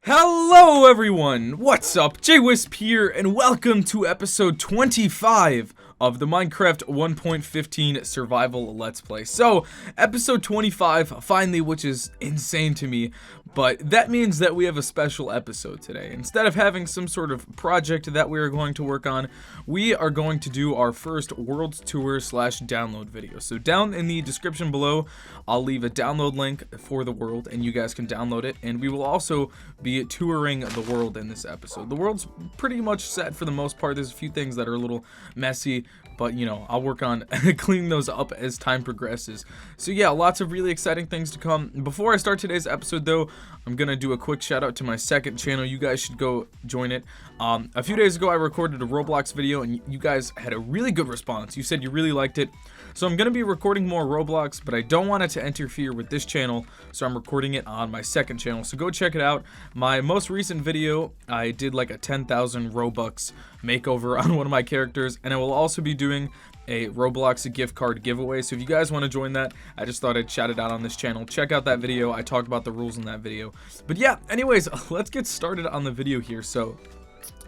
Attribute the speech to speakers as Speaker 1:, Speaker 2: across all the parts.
Speaker 1: Hello everyone, what's up? JWhisp here, and welcome to episode 25 of the Minecraft 1.15 Survival Let's Play. So, episode 25, finally, which is insane to me, but that means that we have a special episode today. Instead of having some sort of project that we are going to work on, we are going to do our first world tour / download video. So down in the description below, I'll leave a download link for the world, and you guys can download it, and we will also be touring the world in this episode. The world's pretty much set for the most part. There's a few things that are a little messy, but you know, I'll work on cleaning those up as time progresses. So yeah, lots of really exciting things to come. Before I start today's episode though, I'm gonna do a quick shout out to my second channel. You guys should go join it. A few days ago I recorded a Roblox video and you guys had a really good response. You said you really liked it. So I'm gonna be recording more Roblox, but I don't want it to interfere with this channel, so I'm recording it on my second channel. So go check it out. My most recent video, I did like a 10,000 Robux makeover on one of my characters, and I will also be doing a Roblox gift card giveaway. So if you guys want to join that, I just thought I'd shout it out on this channel. Check out that video. I talked about the rules in that video. But yeah, anyways, let's get started on the video here. So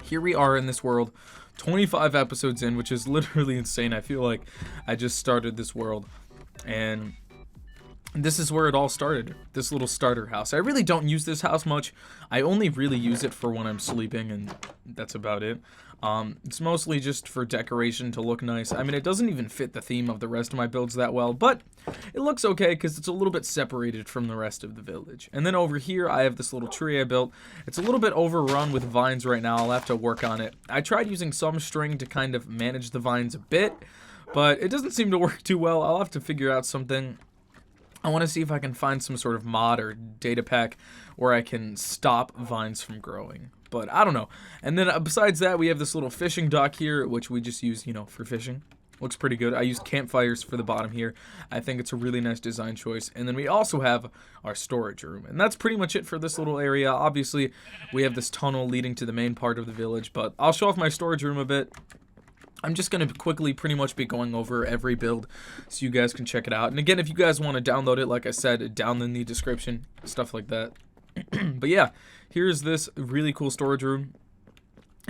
Speaker 1: here we are in this world, 25 episodes in, which is literally insane. I feel like I just started this world, and this is where it all started, this little starter house. I really don't use this house much. I only really use it for when I'm sleeping, and that's about it. It's mostly just for decoration to look nice. I mean, it doesn't even fit the theme of the rest of my builds that well, but it looks okay because it's a little bit separated from the rest of the village. And then over here, I have this little tree I built. It's a little bit overrun with vines right now. I'll have to work on it. I tried using some string to kind of manage the vines a bit, but it doesn't seem to work too well. I'll have to figure out something. I want to see if I can find some sort of mod or data pack where I can stop vines from growing. But I don't know. And then besides that, we have this little fishing dock here, which we just use, you know, for fishing. Looks pretty good. I used campfires for the bottom here. I think it's a really nice design choice. And then we also have our storage room. And that's pretty much it for this little area. Obviously, we have this tunnel leading to the main part of the village, but I'll show off my storage room a bit. I'm just going to quickly pretty much be going over every build so you guys can check it out. And again, if you guys want to download it, like I said, down in the description, stuff like that. But yeah, here's this really cool storage room.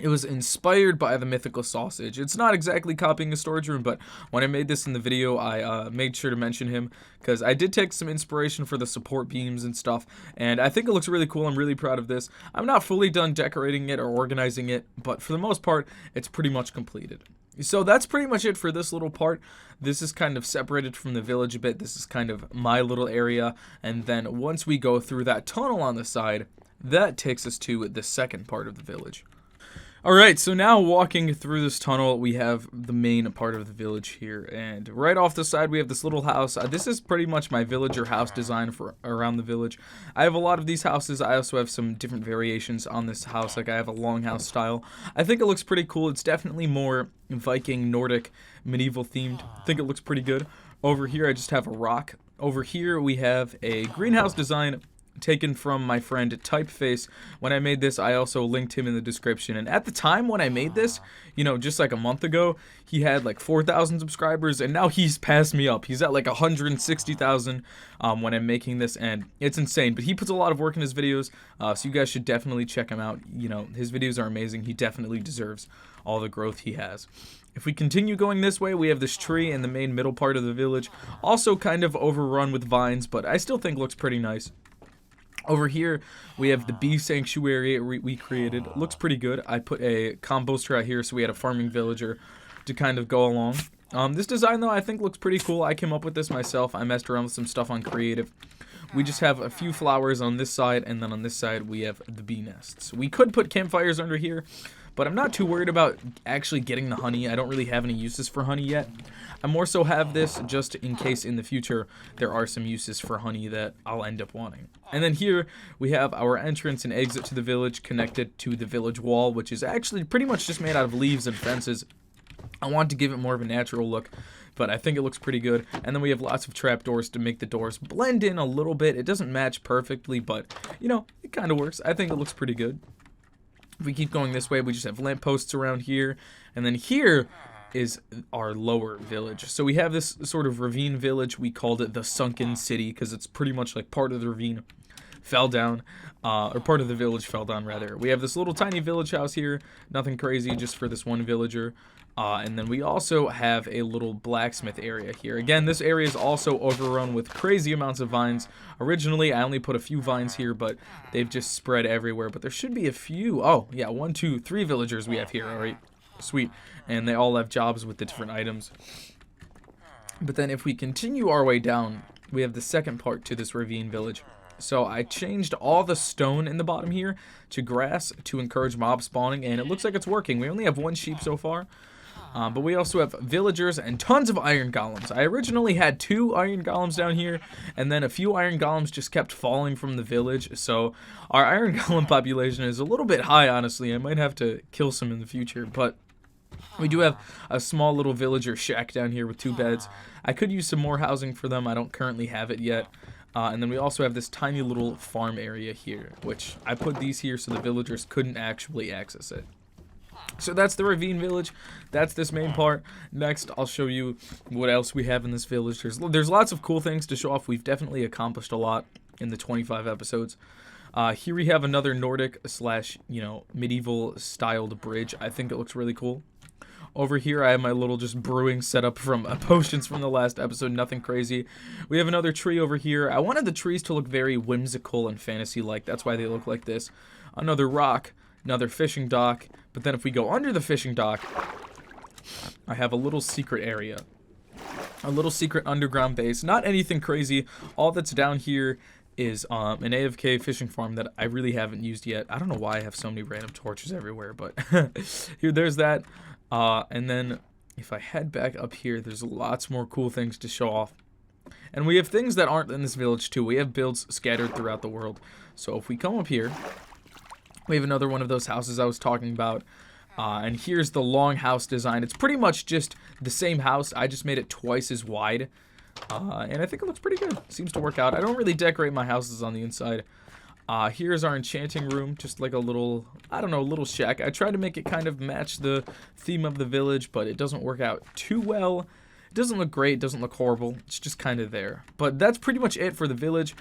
Speaker 1: It was inspired by the mythical sausage. It's not exactly copying a storage room, but when I made this in the video, I made sure to mention him because I did take some inspiration for the support beams and stuff, and I think it looks really cool. I'm really proud of this. I'm not fully done decorating it or organizing it, but for the most part, it's pretty much completed. So that's pretty much it for this little part. This is kind of separated from the village a bit. This is kind of my little area, and then once we go through that tunnel on the side, that takes us to the second part of the village. Alright, so now walking through this tunnel, we have the main part of the village here, and right off the side we have this little house. This is pretty much my villager house design for around the village. I have a lot of these houses. I also have some different variations on this house, like I have a longhouse style. I think it looks pretty cool. It's definitely more Viking, Nordic, medieval themed. I think it looks pretty good. Over here I just have a rock. Over here we have a greenhouse design taken from my friend Typeface. When I made this, I also linked him in the description, and at the time when I made this, you know, just like a month ago, he had like 4,000 subscribers, and now he's passed me up. He's at like 160,000 when I'm making this, and it's insane. But he puts a lot of work in his videos, so you guys should definitely check him out. You know, his videos are amazing. He definitely deserves all the growth he has. If we continue going this way, we have this tree in the main middle part of the village, also kind of overrun with vines, but I still think looks pretty nice. Over here, we have the bee sanctuary we created. It looks pretty good. I put a composter out here, so we had a farming villager to kind of go along. This design, though, I think looks pretty cool. I came up with this myself. I messed around with some stuff on creative. We just have a few flowers on this side, and then on this side, we have the bee nests. We could put campfires under here, but I'm not too worried about actually getting the honey. I don't really have any uses for honey yet. I more so have this just in case in the future there are some uses for honey that I'll end up wanting. And then here we have our entrance and exit to the village connected to the village wall, which is actually pretty much just made out of leaves and fences. I want to give it more of a natural look, but I think it looks pretty good. And then we have lots of trapdoors to make the doors blend in a little bit. It doesn't match perfectly, but, you know, it kind of works. I think it looks pretty good. If we keep going this way, we just have lampposts around here. And then here is our lower village. So we have this sort of ravine village. We called it the Sunken City because it's pretty much like part of the ravine. fell down. Or part of the village fell down, rather. We have this little tiny village house here. Nothing crazy, just for this one villager. And then we also have a little blacksmith area here. Again, this area is also overrun with crazy amounts of vines. Originally, I only put a few vines here, but they've just spread everywhere. But there should be a few. Oh, yeah, 1, 2, 3 villagers we have here. All right, sweet. And they all have jobs with the different items. But then if we continue our way down, we have the second part to this ravine village. So I changed all the stone in the bottom here to grass to encourage mob spawning, and it looks like it's working. We only have 1 sheep so far. But we also have villagers and tons of iron golems. I originally had 2 iron golems down here, and then a few iron golems just kept falling from the village. So our iron golem population is a little bit high, honestly. I might have to kill some in the future, but we do have a small little villager shack down here with 2 beds. I could use some more housing for them. I don't currently have it yet. And then we also have this tiny little farm area here, which I put these here so the villagers couldn't actually access it. So that's the ravine village. That's this main part. Next, I'll show you what else we have in this village. There's lots of cool things to show off. We've definitely accomplished a lot in the 25 episodes. Here we have another Nordic / medieval styled bridge. I think it looks really cool. Over here, I have my little just brewing setup from potions from the last episode. Nothing crazy. We have another tree over here. I wanted the trees to look very whimsical and fantasy-like. That's why they look like this. Another rock. Another fishing dock. But then if we go under the fishing dock, I have a little secret area. A little secret underground base. Not anything crazy. All that's down here is an AFK fishing farm that I really haven't used yet. I don't know why I have so many random torches everywhere, but here, there's that. And then if I head back up here, there's lots more cool things to show off. And we have things that aren't in this village too. We have builds scattered throughout the world. So if we come up here, we have another one of those houses I was talking about. And here's the long house design. It's pretty much just the same house. I just made it twice as wide. And I think it looks pretty good. Seems to work out. I don't really decorate my houses on the inside. Here's our enchanting room, just like a little, I don't know, little shack. I tried to make it kind of match the theme of the village, but it doesn't work out too well. It doesn't look great, it doesn't look horrible. It's just kind of there. But that's pretty much it for the village.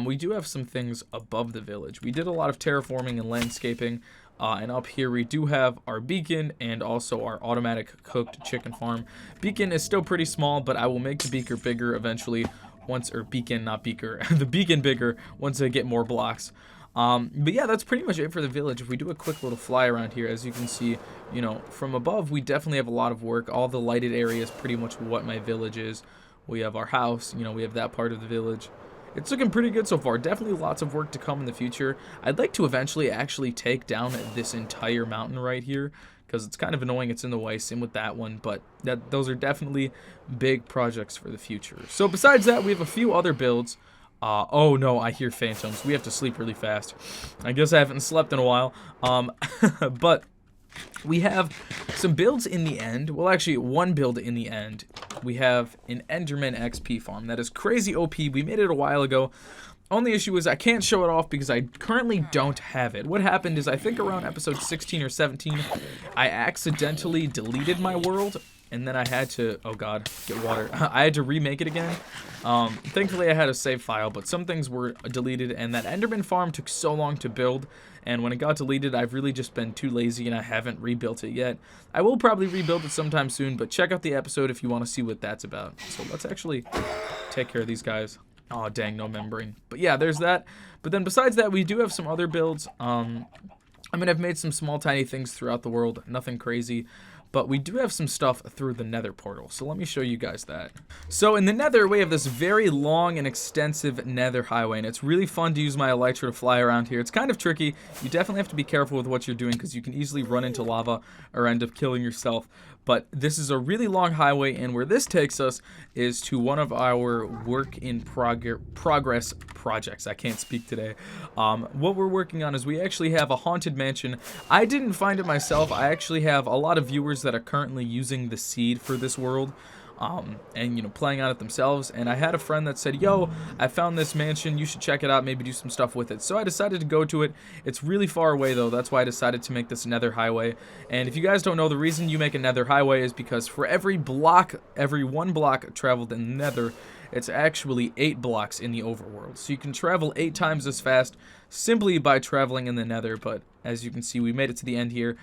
Speaker 1: We do have some things above the village. We did a lot of terraforming and landscaping. And up here we do have our beacon and also our automatic cooked chicken farm. Beacon is still pretty small, but I will make the beaker bigger eventually. Beacon, not beaker, the beacon bigger once I get more blocks. But yeah, that's pretty much it for the village. If we do a quick little fly around here, as you can see, from above, we definitely have a lot of work. All the lighted areas, pretty much what my village is. We have our house, we have that part of the village. It's looking pretty good so far. Definitely lots of work to come in the future. I'd like to eventually actually take down this entire mountain right here, because it's kind of annoying it's in the way. Same with that one, but those are definitely big projects for the future. So besides that, we have a few other builds. Oh no, I hear phantoms. We have to sleep really fast. I guess I haven't slept in a while. But we have some builds in the end. Well, actually, one build in the end. We have an Enderman XP farm. That is crazy OP. We made it a while ago. Only issue is I can't show it off because I currently don't have it. What happened is I think around episode 16 or 17, I accidentally deleted my world. And then I had to, oh god, get water. I had to remake it again. Thankfully I had a save file, but some things were deleted, and that Enderman farm took so long to build, and when it got deleted, I've really just been too lazy and I haven't rebuilt it yet. I will probably rebuild it sometime soon, but check out the episode if you want to see what that's about. So let's actually take care of these guys. Oh dang, no membrane. But yeah, there's that. But then besides that, we do have some other builds. I've made some small tiny things throughout the world, nothing crazy. But we do have some stuff through the Nether portal, so let me show you guys that. So in the Nether, we have this very long and extensive Nether Highway, and it's really fun to use my Elytra to fly around here. It's kind of tricky. You definitely have to be careful with what you're doing because you can easily run into lava or end up killing yourself. But this is a really long highway, and where this takes us is to one of our work in progress projects. I can't speak today. What we're working on is we actually have a haunted mansion. I didn't find it myself. I actually have a lot of viewers that are currently using the seed for this world. And playing on it themselves, and I had a friend that said, yo, I found this mansion, you should check it out, maybe do some stuff with it. So I decided to go to it. It's really far away though, that's why I decided to make this Nether Highway. And if you guys don't know, the reason you make a Nether Highway is because for every one block traveled in the Nether, it's actually 8 blocks in the overworld. So you can travel 8 times as fast simply by traveling in the nether, but as you can see, we made it to the end here.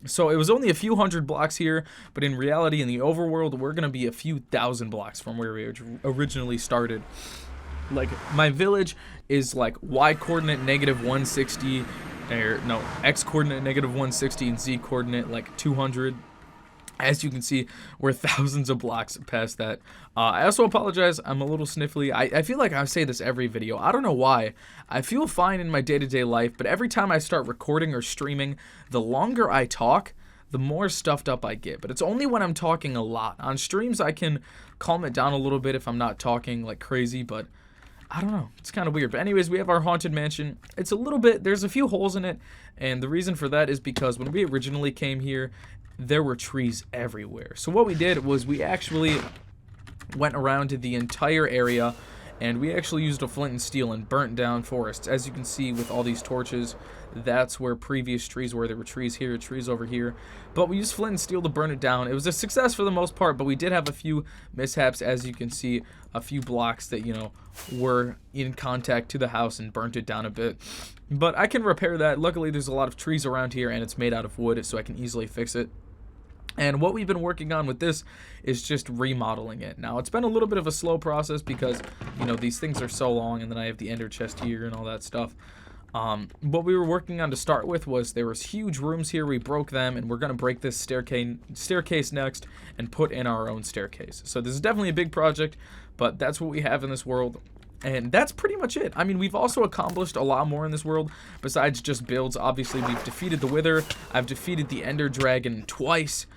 Speaker 1: So it was only a few hundred blocks here, but in reality, in the overworld, we're going to be a few thousand blocks from where we originally started. Like, my village is like y coordinate -160, or no, x coordinate -160, and z coordinate like 200. As you can see, we're thousands of blocks past that. I also apologize, I'm a little sniffly. I feel like I say this every video. I don't know why. I feel fine in my day-to-day life, but every time I start recording or streaming, the longer I talk, the more stuffed up I get. But it's only when I'm talking a lot. On streams, I can calm it down a little bit if I'm not talking like crazy, but I don't know. It's kind of weird. But anyways, we have our haunted mansion. It's a little bit, there's a few holes in it, and the reason for that is because when we originally came here, there were trees everywhere. So what we did was we actually went around to the entire area, and we actually used a flint and steel and burnt down forests. As you can see with all these torches, that's where previous trees were. There were trees here, trees over here, but we used flint and steel to burn it down. It was a success for the most part, but we did have a few mishaps. As you can see, a few blocks that, you know, were in contact to the house and burnt it down a bit, but I can repair that. Luckily, there's a lot of trees around here, and it's made out of wood, so I can easily fix it. And what we've been working on with this is just remodeling it. Now, it's been a little bit of a slow process because, you know, these things are so long, and then I have the ender chest here and all that stuff. What we were working on to start with was there was huge rooms here. We broke them, and we're going to break this staircase next and put in our own staircase. So this is definitely a big project, but that's what we have in this world. And that's pretty much it. I mean, we've also accomplished a lot more in this world besides just builds. Obviously, we've defeated the Wither. I've defeated the Ender Dragon twice.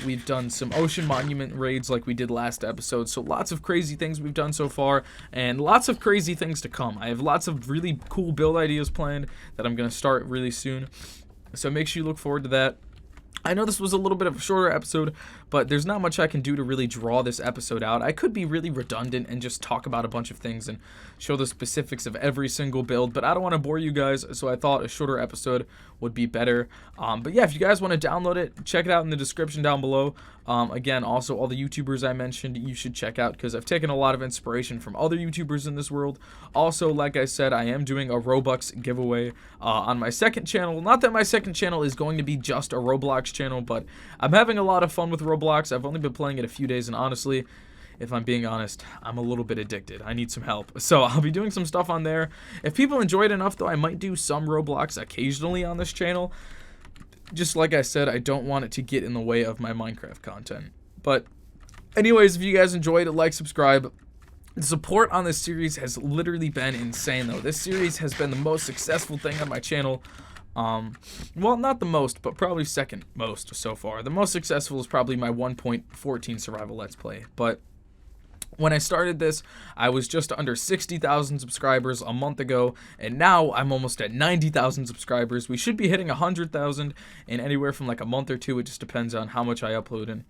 Speaker 1: We've done some ocean monument raids like we did last episode. So lots of crazy things we've done so far, and lots of crazy things to come. I have lots of really cool build ideas planned that I'm going to start really soon. So make sure you look forward to that. I know this was a little bit of a shorter episode, but there's not much I can do to really draw this episode out. I could be really redundant and just talk about a bunch of things and show the specifics of every single build, but I don't want to bore you guys, so I thought a shorter episode would be better. But yeah, if you guys want to download it, check it out in the description down below. Again, also all the YouTubers I mentioned, you should check out because I've taken a lot of inspiration from other YouTubers in this world. Also, like I said, I am doing a Robux giveaway on my second channel. Not that my second channel is going to be just a Roblox channel, but I'm having a lot of fun with Roblox. I've only been playing it a few days, and honestly, if I'm being honest, I'm a little bit addicted. I need some help. So I'll be doing some stuff on there. If people enjoy it enough, though, I might do some Roblox occasionally on this channel. Just like I said, I don't want it to get in the way of my Minecraft content. But anyways, if you guys enjoyed it, like, subscribe. The support on this series has literally been insane, though. This series has been the most successful thing on my channel. Well, not the most, but probably second most so far. The most successful is probably my 1.14 survival let's play. But when I started this, I was just under 60,000 subscribers a month ago, and now I'm almost at 90,000 subscribers. We should be hitting 100,000 in anywhere from like a month or two. It just depends on how much I upload and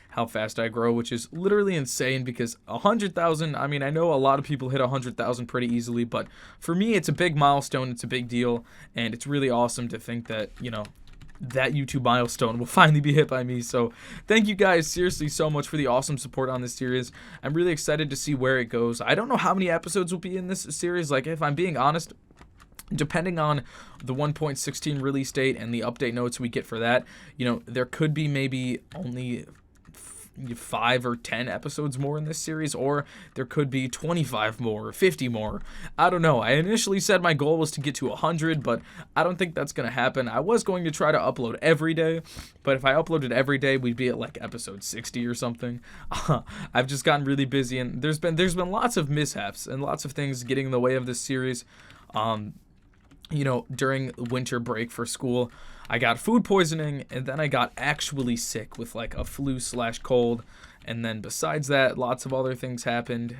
Speaker 1: how fast I grow, which is literally insane because 100,000, I mean, I know a lot of people hit 100,000 pretty easily, but for me, it's a big milestone. It's a big deal, and it's really awesome to think that, you know, that YouTube milestone will finally be hit by me. So thank you guys seriously so much for the awesome support on this series. I'm really excited to see where it goes. I don't know how many episodes will be in this series. Like, if I'm being honest, depending on the 1.16 release date and the update notes we get for that, you know, there could be maybe only 5 or 10 episodes more in this series, or there could be 25 more or 50 more. I don't know. I initially said my goal was to get to 100, but I don't think that's going to happen. I was going to try to upload every day, but if I uploaded every day, we'd be at like episode 60 or something. I've just gotten really busy, and there's been lots of mishaps and lots of things getting in the way of this series. You know, during winter break for school, I got food poisoning, and then I got actually sick with like a flu/cold. And then besides that, lots of other things happened.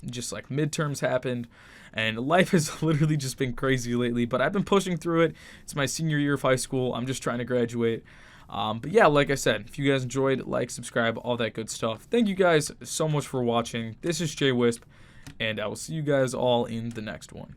Speaker 1: Just like midterms happened, and life has literally just been crazy lately, but I've been pushing through it. It's my senior year of high school. I'm just trying to graduate. But yeah, like I said, if you guys enjoyed, like, subscribe, all that good stuff. Thank you guys so much for watching. This is JWhisp, and I will see you guys all in the next one.